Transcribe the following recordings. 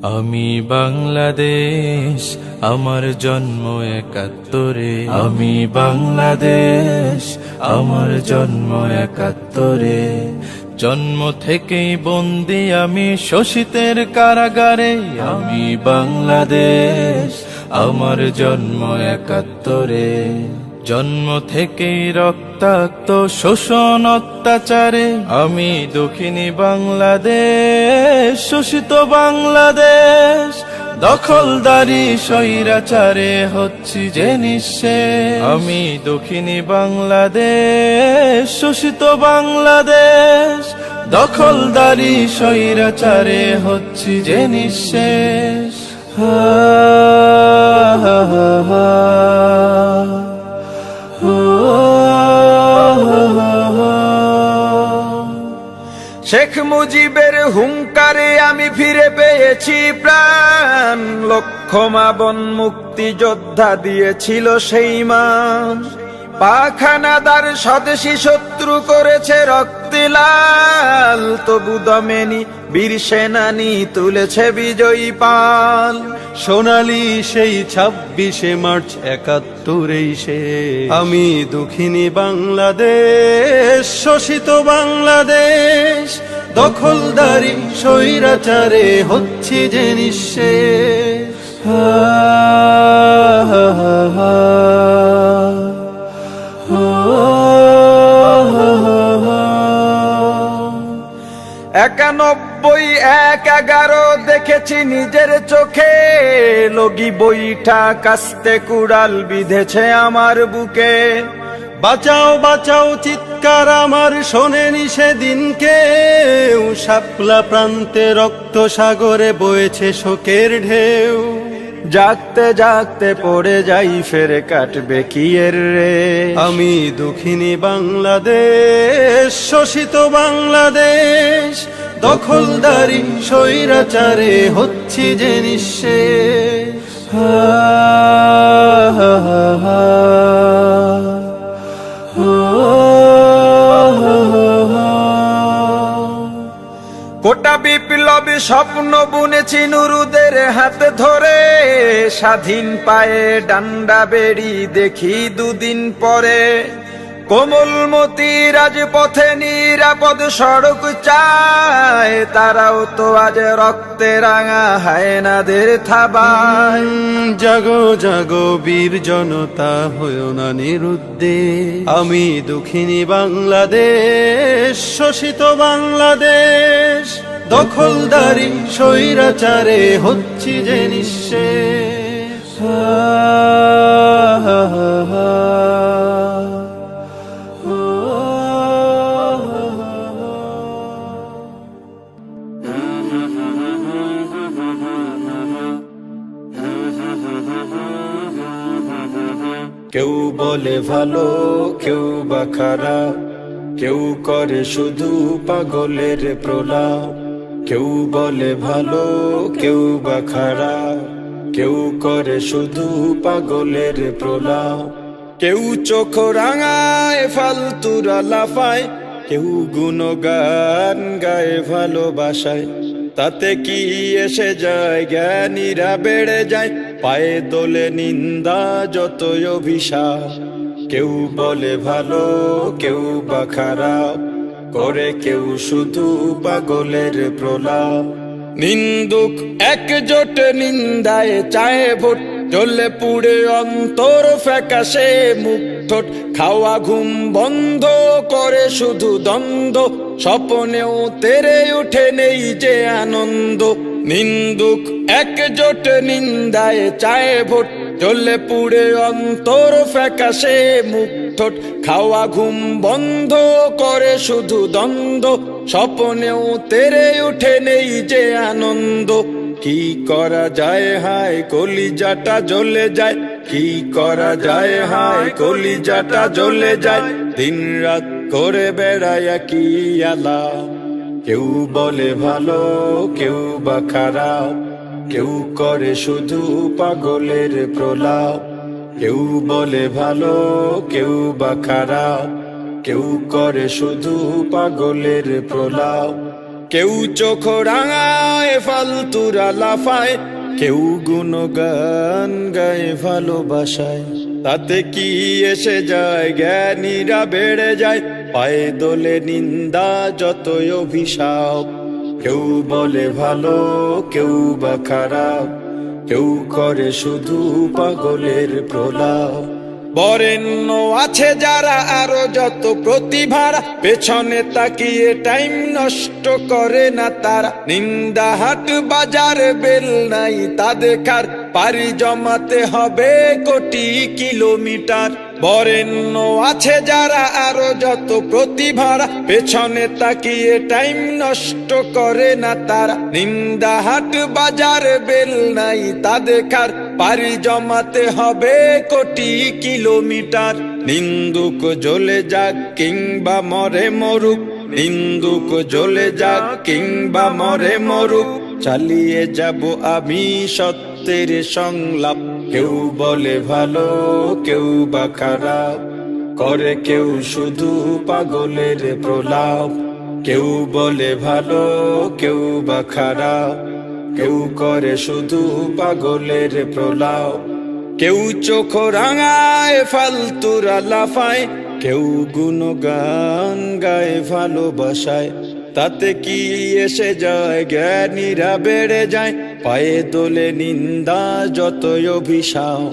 আমি বাংলাদেশ, আমার জন্ম ৭১। আমি বাংলাদেশ, আমার জন্ম ৭১। জন্ম থেকেই বন্দি আমি শোষিতের কারাগারে। আমি বাংলাদেশ, আমার জন্ম ৭১। জন্ম থেকেই রক্তাক্ত শোষণ অত্যাচারে। আমি দক্ষিণী বাংলাদেশ, শোষিত বাংলাদেশ, দখলদারি স্বৈরাচারে হচ্ছি যে নিঃশেষ। আমি দক্ষিণী বাংলাদেশ, শোষিত বাংলাদেশ, দখলদারি স্বৈরাচারে হচ্ছি যে নিঃশেষ। শেখ মুজিবের হুঙ্কারে আমি ফিরে পেয়েছি প্রাণ। লক্ষ মাবন মুক্তিযোদ্ধা দিয়েছিল সেই মান। পাখানাদার স্বদেশী শত্রু করেছে রক্তে লাল, তবু দমেনি বীর সেনানী তুলেছে বিজয়ী পাল। সোনালি সেই ২৬শে মার্চ ৭১ সে। আমি দক্ষিণী বাংলাদেশ, শোষিত বাংলাদেশ, দখলদারি স্বৈরাচারে হচ্ছি যে নিঃশেষ। একানব্বই ১/১১ দেখেছি নিজের চোখে। লগি বইটা কাস্তে কুড়াল বিঁধেছে আমার বুকে। বাঁচাও বাঁচাও চিৎকার আমার শোনেনি সেদিনকে। শাপলা প্রান্তে রক্ত সাগরে বয়েছে শোকের ঢেউ। জাগতে জাগতে পড়ে যাই, ফের কাটবে কি এর রে। আমি দক্ষিণী বাংলাদেশ, শোষিত বাংলাদেশ, দখলদারি স্বৈরাচারে হচ্ছি যে নিঃশেষ। কোটা বিপ্লবী স্বপ্ন বুনেছি নুরুদের হাতে ধরে। স্বাধীন পায়ে ডান্ডা বেড়ি দেখি দুদিন পরে। কোমলমতি রাজপথে নিরাপদ সড়ক চায়, তারাও তো আজ রক্তে রাঙা হায়নাদের থাবায়। জাগো জাগো বীর জনতা, হয়ো না নিরুদ্দেশ। আমি দক্ষিণী বাংলাদেশ, শোষিত বাংলাদেশ, দখলদারি স্বৈরাচারে হচ্ছি যে নিঃশেষ। কেউ বলে ভালো, কেউ বা খারাপ, কেউ করে শুধু পাগলের প্রলাপ। কেউ বলে ভালো, কেউ বা খারাপ, কেউ করে শুধু পাগলের প্রলাপ। কেউ চোখ রাঙায় ফালতুরা লাফায়, কেউ গুণগান গায় ভালোবাসায়। তাতে কি এসে যায়, জ্ঞানীরা বেড়ে যায়, পায়ে তোলে নিন্দা যতই অভিশাপ। কেউ বলে ভালো, কেউ বা খারাপ, করে কেউ শুধু পাগলের প্রলাপ। নিন্দুক একজোট নিন্দায় চায় ভোট, জ্বলে পুড়ে অন্তর ফ্যাকাশে মুখ ঠোঁট। খাওয়া ঘুম বন্ধ করে শুধু দ্বন্দ্ব, স্বপ্নেও তেরে উঠে নেই যে আনন্দ। নিন্দুক একজোট নিন্দায় চায় ভোট, জ্বলে পুড়ে অন্তর ফ্যাকাশে মুখ ঠোঁট। খাওয়া ঘুম বন্ধ করে শুধু দ্বন্দ্ব, স্বপ্নেও তেরে উঠে নেই যে আনন্দ। কি করা যায় হায়, কলিজাটা জ্বলে যায়। কি করা যায় হায়, কলিজাটা জ্বলে যায়। দিন রাত করে বেড়ায় একই আলা। কেউ বলে ভালো, কেউ বা খারাপ, কেউ করে শুধু পাগলের প্রলাপ। কেউ বলে ভালো, কেউ বা খারাপ, কেউ করে শুধু পাগলের প্রলাপ। কেউ চোখ রাঙায় ফালতুরা লাফায়, কেউ গুণগান গায় ভালোবাসায়। তাতে কি এসে যায়, জ্ঞানীরা বেড়ে যায়, পায়ে দোলে নিন্দা যতই অভিশাপ। কেউ বলে ভালো, কেউ বা খারাপ, কেউ করে শুধু পাগলের প্রলাপ। বরেণ্য আছে যারা আরো যত প্রতিভারা, পেছনে তাকিয়ে টাইম নষ্ট করে না তারা। নিন্দা হাট বাজার বেল নাই তা দেখার, পারি জমাতে হবে কোটি কিলোমিটার। বরেণ্য আছে যারা আরো যত প্রতিভারা, পেছনে তাকিয়ে টাইম নষ্ট করে না তারা। নিন্দা হাট বাজার বেল নাই তা দেখার, পারি জমাতে হবে কোটি কিলোমিটার। নিন্দুক জ্বলে যাক কিংবা মরে মরুক, নিন্দুক জ্বলে যাক কিংবা মরে মরুক, চালিয়ে যাব আমি সত্যের সংলাপ। কেউ বলে ভালো, কেউ বা খারাপ, করে কেউ শুধু পাগলের প্রলাপ। কেউ বলে ভালো, কেউ বা খারাপ, কেউ করে শুধু পাগলের প্রলাপ। কেউ চোখ রাঙায় ফালতুরা লাফায়, কেউ গুণগান গায় ভালোবাসায়। তাতে কি এসে যায়, জ্ঞানীরা বেড়ে যায়, পায়ে দোলে নিন্দা যতই অভিশাপ।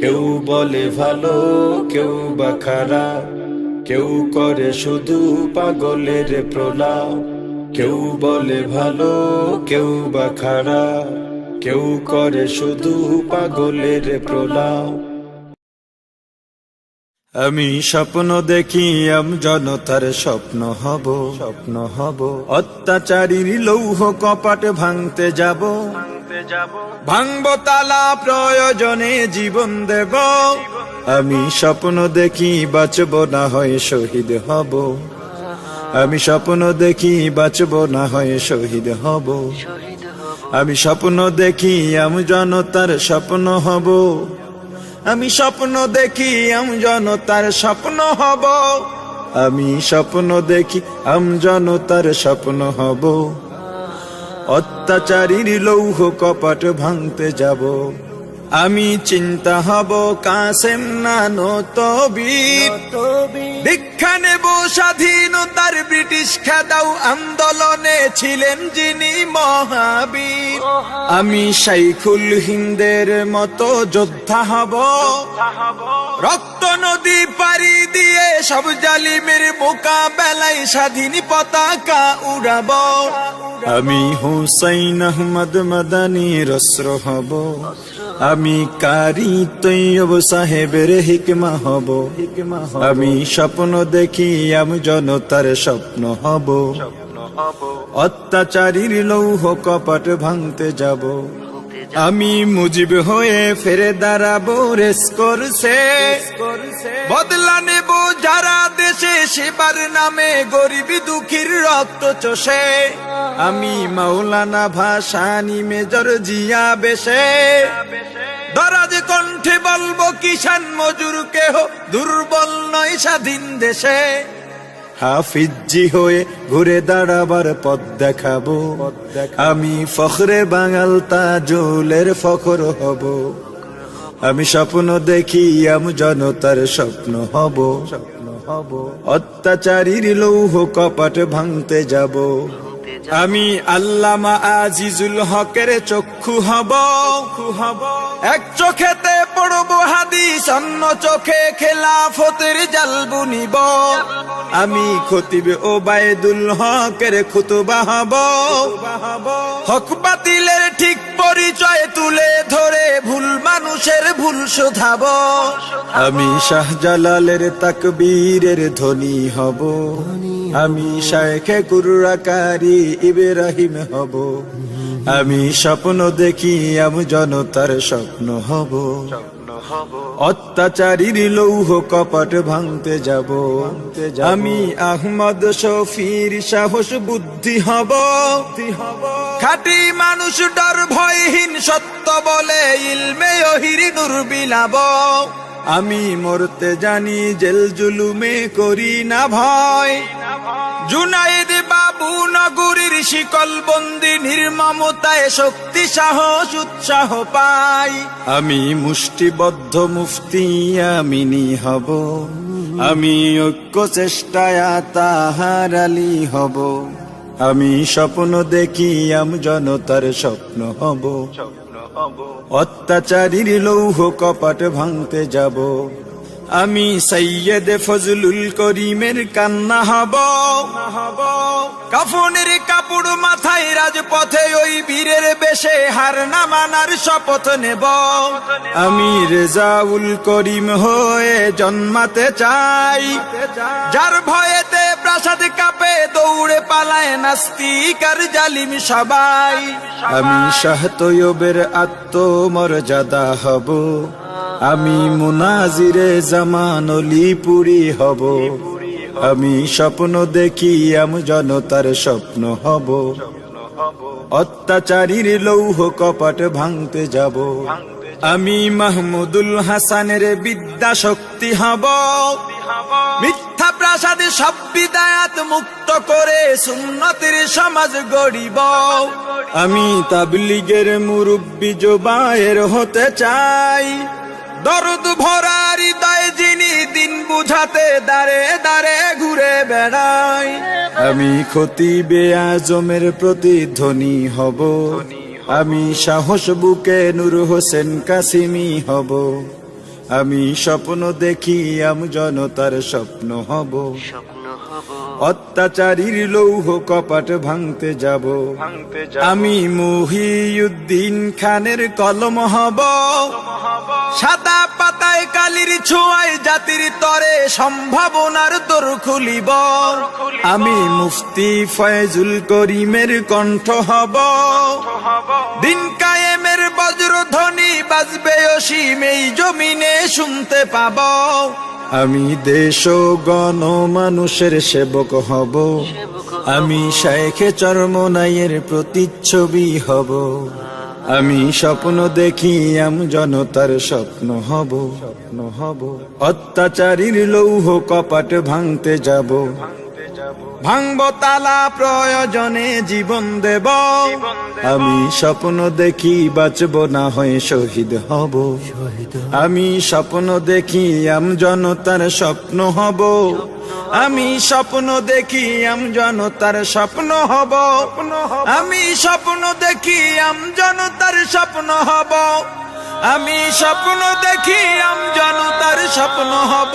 কেউ বলে ভালো, কেউ বা খারাপ, কেউ করে শুধু পাগলের প্রলাপ। কেউ বলে ভালো, কেউ বা খারাপ, কেউ করে শুধু পাগলের প্রলাপ। আমি স্বপ্ন দেখি জনতার স্বপ্ন হব, স্বপ্ন হব। অত্যাচারীর লৌহ কপাট ভাঙতে যাব, ভাঙব তালা প্রয়োজনে জীবন দেব। আমি স্বপ্ন দেখি বাঁচব না হয় শহীদ হব, আমি স্বপ্ন দেখি বাঁচব না হয় শহীদ হব। আমি স্বপ্ন দেখি জনতার স্বপ্ন হব, আমি স্বপ্ন দেখি জনতার স্বপ্ন হব। আমি স্বপ্ন দেখি জনতার স্বপ্ন হব। অত্যাচারীর লৌহ কপাট ভাঙতে যাব। আমি চিন্তা হব কাসেম নানত বীর, দীক্ষা নেব স্বাধীনতার ব্রিটিশ খেদাও আন্দোলনে ছিলেন যিনি মহাবীর। আমি শাইখুল হিন্দের মতো যোদ্ধা হব, রক্ত নদী পাড়ি দিয়ে সব জালিমের মোকাবেলায় স্বাধীন পতাকা উড়াব। আমি হুসাইন আহমদ মাদানির অস্ত্র হব, আমি কারি তৈয়ব সাহেবের হিকমা হব। আমি স্বপ্ন দেখি জনতার স্বপ্ন হব। অত্যাচারীর লৌহ কপাট ভাঙতে যাব। আমি মুজিব হয়ে ফিরে দাঁড়াবো রেস করছে, বদলা নেব যারা দেশে সেবার নামে গরিবী দুঃখীর রক্ত চষে। আমি মাওলানা ভাসানী মেজর জিয়া বেশে, দরাজ কণ্ঠে বলবো কিষান মজুর কেহ দুর্বল নয় স্বাধীন দেশে। হাফিজি হয়ে ঘুরে দাঁড়াবার পথ দেখাবো, আমি ফখরে বাঙাল তাজুলের ফখর হব। আমি স্বপ্ন দেখি জনতার স্বপ্ন হব, অত্যাচারীর লৌহ কপাট ভাঙতে যাব। আমি আল্লামা আজিজুল হকের চক্ষু হব, এক চোখেতে পড়ব হাদিস, অন্য চোখে খেলাফতের জাল বুনিব। আমি খতিব ওবায়দুল হকের খুতবা হব, হক বাতিলের ঠিক পরিচয় তুলে ধরে ভুল মানুষের ভুল শোধাব। আমি শাহজালালের তাকবীরের ধ্বনি হব, আমি শায়েখে কুররাকারী ইব্রাহিম হব। আমি স্বপ্ন দেখি জনতার স্বপ্ন হব। অত্যাচারীর লৌহ কপাট ভাঙতে যাব। আমি আহমদ শফির সাহস বুদ্ধি হব, খাঁটি মানুষ ডর ভয়হীন সত্য বলে ইলমে ওহির নূর বিলাব। আমি মরতে জানি জেল জুলুমে করি না ভয় জুনাইদ বাবু নগরীর শিকল বন্দি নির্মমতায় শক্তি সাহস উৎসাহ পাই আমি মুষ্টিবদ্ধ মুফতি আমিনি হব আমি ঐক্য চেষ্টায় তাহার আলী হব আমি স্বপ্ন দেখি জনতার স্বপ্ন হব অত্যাচারীর লৌহ কপাট ভাঙতে যাব আমি সৈয়দ ফজলুল করিমের কান্না হব কাফনের কাপড় মাথায় রাজপথে ওই বীরের বেশে হার না মানার শপথ নেব আমি রেজাউল করিম হয়ে জন্মাতে চাই যার ভয়েতে প্রাসাদ কাঁপে দৌড়ে পালায় নাস্তিক আর জালিম সবাই আমি শাহ তৈয়বের আত্মমর্যাদা হব আমি মুনাজিরে জামান অলিপুরি হব আমি স্বপ্ন দেখি জনতার স্বপ্ন হব অত্যাচারীর লৌহ কপাট ভাঙতে যাব আমি মাহমুদুল হাসানের বিদ্যা শক্তি হব মিথ্যা প্রাসাদে সব বিদায়াত মুক্ত করে সুন্নতের সমাজ গড়িব আমি তাবলীগের মুরব্বি জোবায়ের হতে চাই দরদ ভরা হৃদয় যিনি দিন বুঝাতে দাঁড়ে দাঁড়ে ঘুরে বেড়ায় আমি খতিবে আজমের প্রতিধ্বনি হব আমি সাহস বুকে নূর হোসেন কাসিমি হব আমি স্বপ্ন দেখি জনতার স্বপ্ন হব অত্যাচারীর লৌহ কপাট ভাঙতে যাব আমি মুহিউদ্দিন খানের কলম হব সাদা পাতায় কালির ছোঁয়ায় জাতির তরে সম্ভাবনার দোর খুলিব আমি মুফতি ফয়জুল করিমের কণ্ঠ হব দিন কায়েমের বজ্রধ্বনি বাজবে অসীম এই জমিনে শুনতে পাব আমি দেশ ও গণ মানুষের সেবক হব আমি শায়েখে চরমনাইয়ের প্রতিচ্ছবি হব আমি স্বপ্ন দেখি জনতার স্বপ্ন হব অত্যাচারীর লৌহ কপাট ভাঙতে যাব ভাঙব তালা প্রয়োজনে জীবন দেব আমি স্বপ্ন দেখি বাঁচব না হয়ে শহীদ হব আমি স্বপ্ন দেখি জনতার স্বপ্ন হব আমি স্বপ্ন দেখি জনতার স্বপ্ন হব আমি স্বপ্ন দেখি জনতার স্বপ্ন হব আমি স্বপ্ন দেখি জনতার স্বপ্ন হব